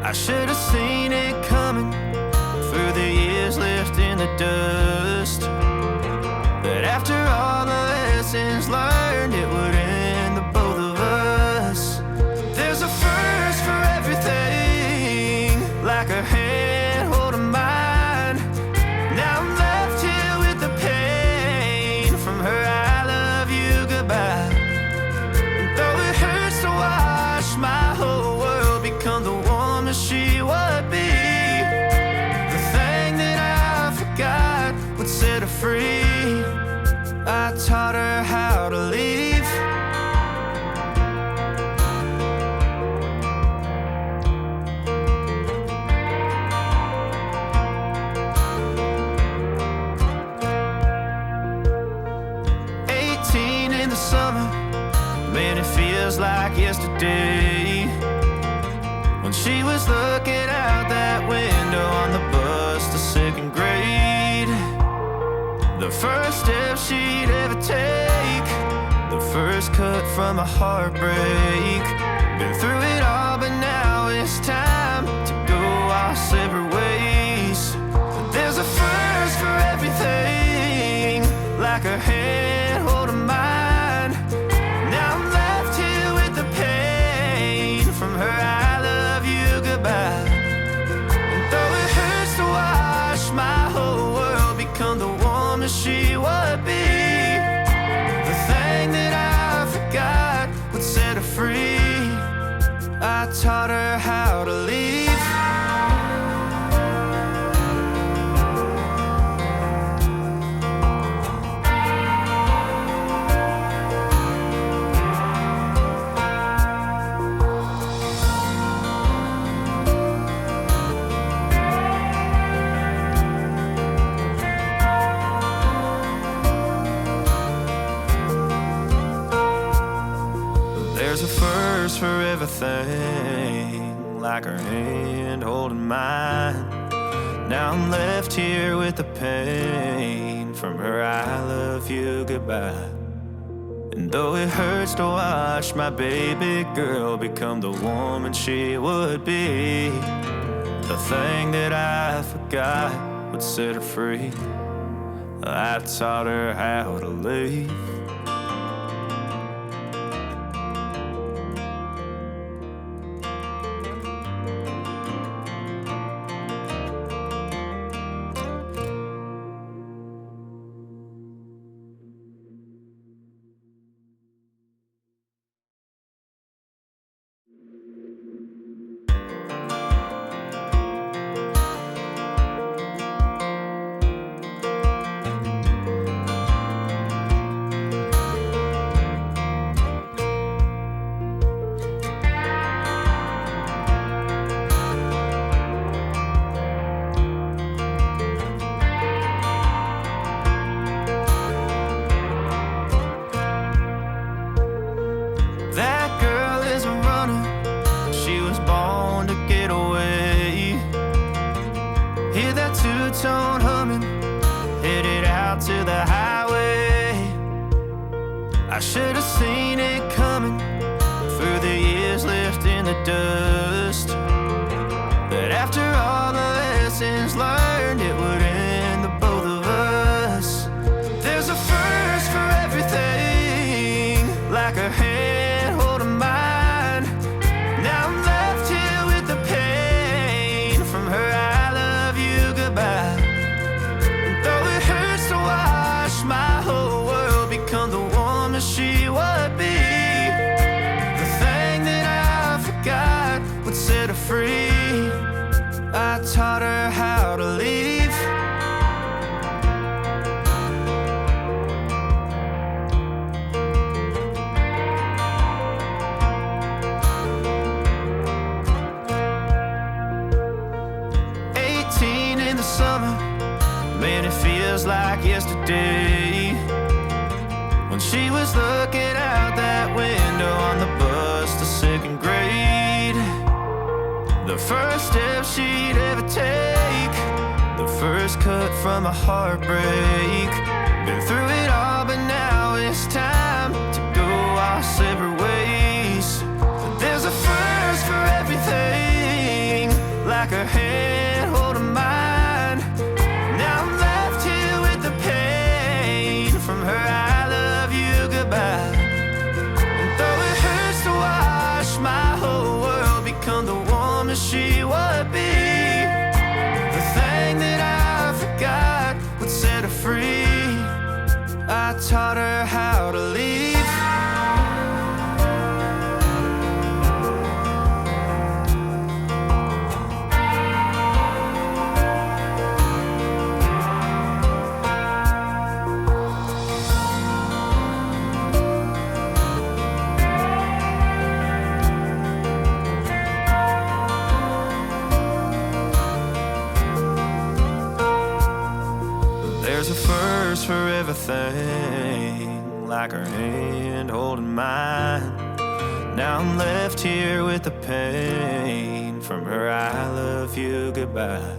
I should have seen it coming through the years left in the dust. That after all the lessons learned, it would end the both of us. There's a first for everything, like a hand holding mine. Now I'm left here with the pain from her I love you goodbye. And though it hurts to watch my whole world become the woman she would be, the thing that I forgot would set her free. I taught her how to leave. 18 in the summer, man, it feels like yesterday, when she was looking out that window on the bus to second grade. The first step she'd ever take, the first cut from a heartbreak. Been through it all, but now it's time to go our separate ways. But there's a first for everything, like her hand holding mine. Now I'm left here with the pain from her I love you goodbye. And though it hurts to watch my whole world become the woman she would be, the thing that I forgot would set her free. I taught her how to leave. There's a first for everything, like her hand holding mine. Now I'm left here with the pain from her I love you goodbye. And though it hurts to watch my baby girl become the woman she would be, the thing that I forgot would set her free. I taught her how to leave. Two-tone humming, headed out to the highway. I should have seen it coming through the years left in the dust. That after all the lessons learned, it would end the both of us. There's a first for everything, like her hand holding mine. Now I'm left here with the pain from her I love you goodbye. And though it hurts to watch my whole world become the woman she would be, the thing that I forgot would set her free. I taught her how to leave. In the summer, man, it feels like yesterday, when she was looking out that window on the bus to second grade. The first step she'd ever take, the first cut from a heartbreak. Been through it all, but now it's time to go our separate ways. But there's a first for everything, like her hand holding mine. Now I'm left here with the pain from her I love you goodbye. And though it hurts to watch my whole world become the woman she would be, the thing that I forgot would set her free. I taught her how to leave. There's a first for everything, like her hand holding mine. Now I'm left here with the pain from her I love you goodbye.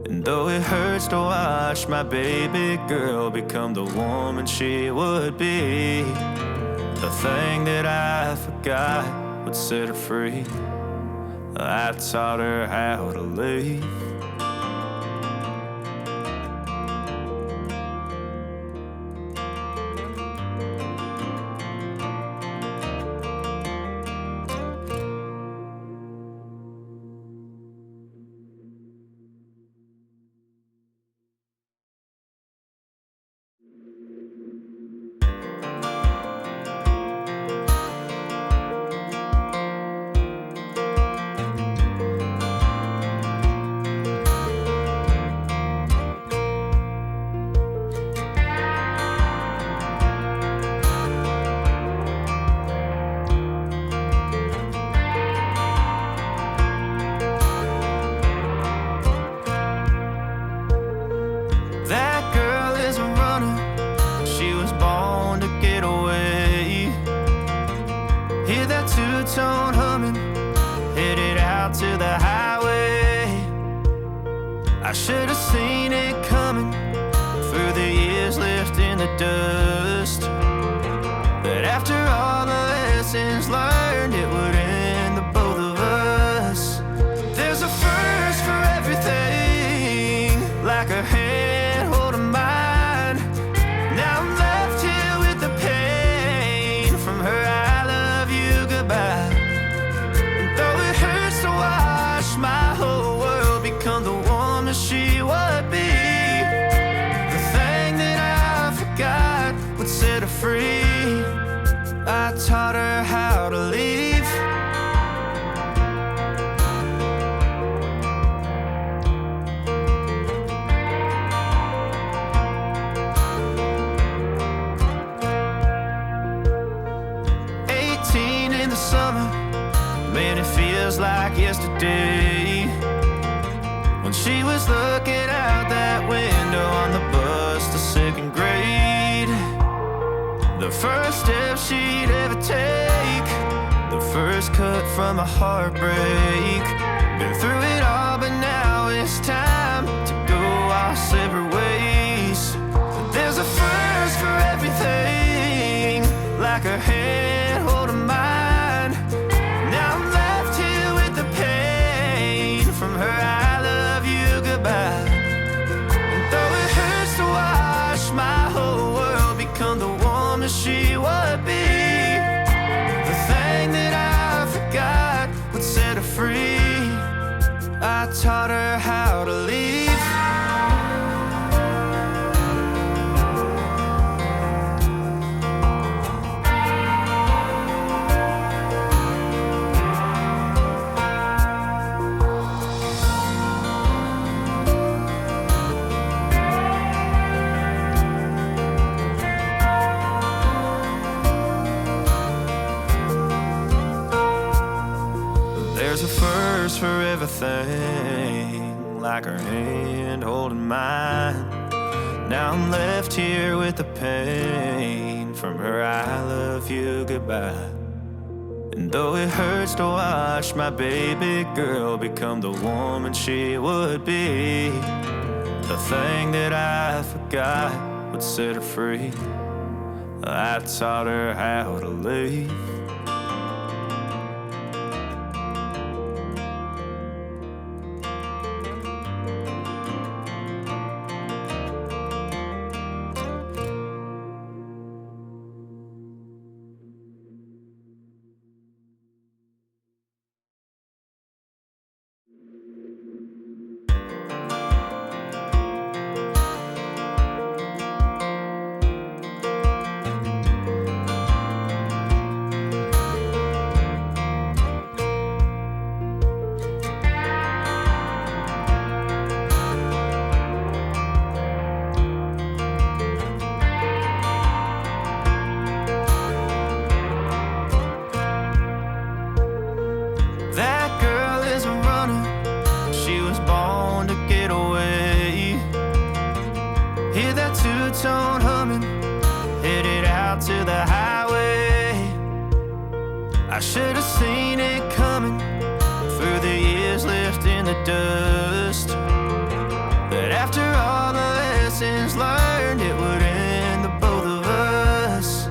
And though it hurts to watch my baby girl become the woman she would be, the thing that I forgot would set her free. I taught her how to leave. Tone humming, headed out to the highway. I should have seen it coming through the years left in the dust. But after all the lessons learned, it would end the both of us. There's a first for everything, like her hand holding mine. Now I'm left here with the pain from her I love you goodbye. My whole world become the woman she would be. The thing that I forgot would set her free. I taught her how to leave. In the summer, man, it feels like yesterday, when she was looking out that window on the bus to second grade. The first step she'd ever take, the first cut from a heartbreak. Been through it all, but now it's time to go our separate ways. There's a first for everything, like her hand holding mine. Now I'm left here with the pain from her I love you goodbye. And though it hurts to watch my whole world become the woman she would be, the thing that I forgot would set her free. I taught her how to leave. There's a first for everything, like her hand holding mine. Now I'm left here with the pain from her I love you goodbye. And though it hurts to watch my baby girl become the woman she would be, the thing that I forgot would set her free. I taught her how to leave. Hear that two-tone humming, headed out to the highway. I should have seen it coming through the years left in the dust, that after all the lessons learned, it would end the both of us.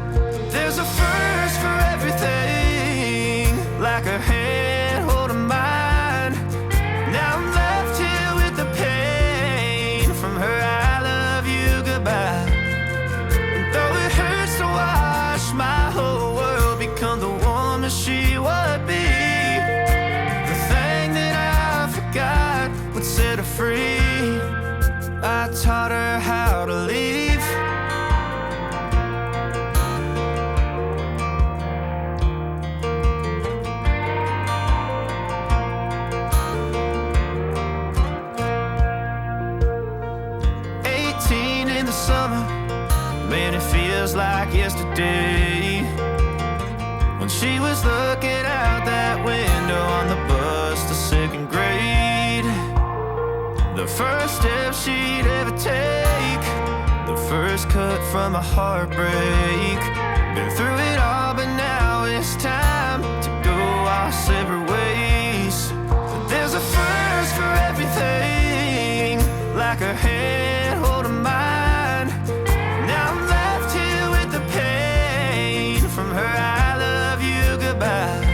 There's a first for everything, like her hand holding mine. Now I'm left here with the pain from her I love you goodbye. And though it hurts to watch my whole world become the woman she would be, the thing that I forgot would set her free. I taught her how to leave. 18 in the summer, man, it feels like yesterday, when she was looking out that window on the bus to second grade. The first step she'd ever take, the first cut from a heartbreak. Been through it all, but now it's time to go our separate ways. There's a first for everything, like her hand holding mine. Now I'm left here with the pain from her I love you goodbye.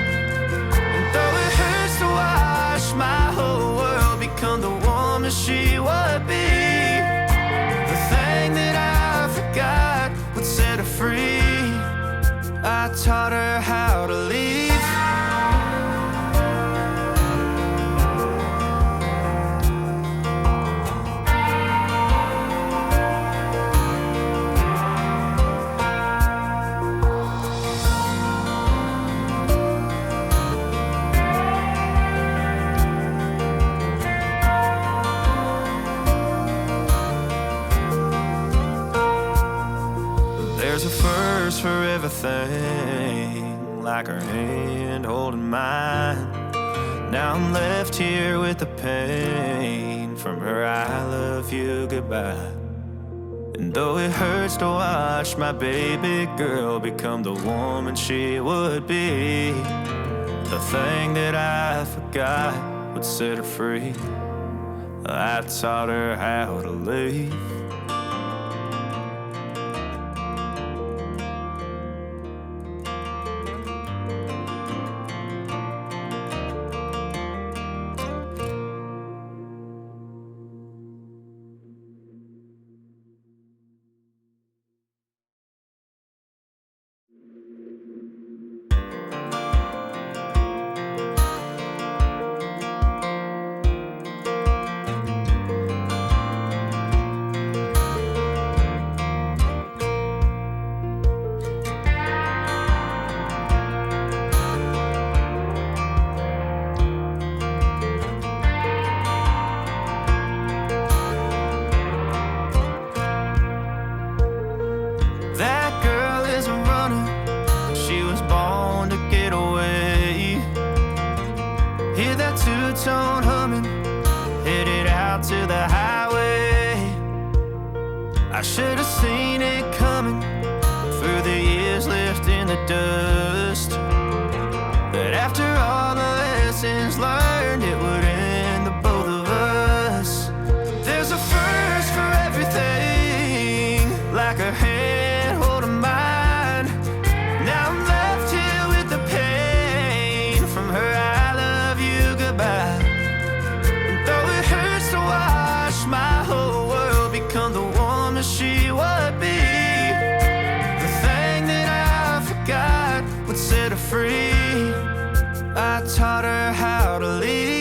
And though it hurts to watch my whole world become the woman she would be, the thing that I forgot would set her free. I taught her how to leave. There's a first for everything, like her hand holding mine. Now I'm left here with the pain from her I love you goodbye. And though it hurts to watch my baby girl become the woman she would be, the thing that I forgot would set her free. I taught her how to leave. Two-tone humming, headed out to the highway. I should have seen it coming through the years left in the dust, that after all the lessons learned, it would end the both of us. There's a first for everything, like her hand holding mine. Now I'm left here with the pain from her I love you goodbye. And though it hurts to watch my whole world become the woman she would be, the thing that I forgot would set her free. I taught her how to leave.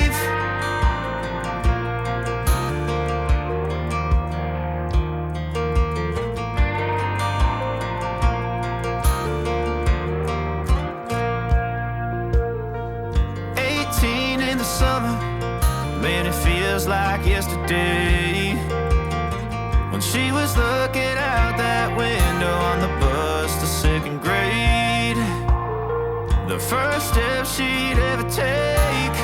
Summer, man, it feels like yesterday, when she was looking out that window on the bus to second grade. The first step she'd ever take,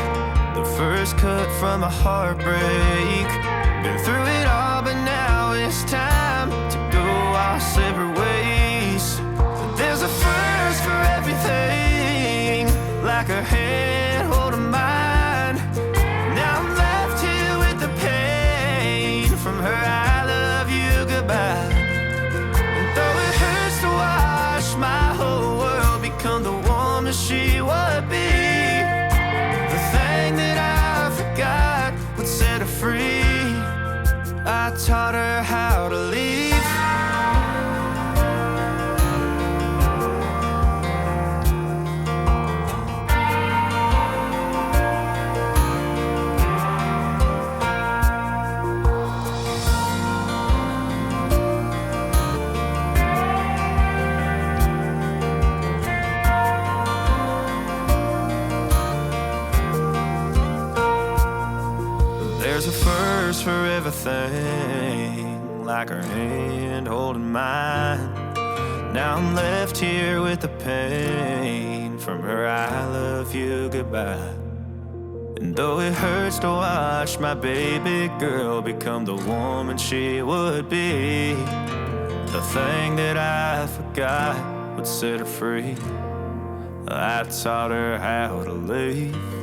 the first cut from a heartbreak. Been through it all, but now it's time how to leave. There's a first for everything, like her hand holding mine. Now I'm left here with the pain from her I love you goodbye. And though it hurts to watch my baby girl become the woman she would be, the thing that I forgot would set her free. I taught her how to leave.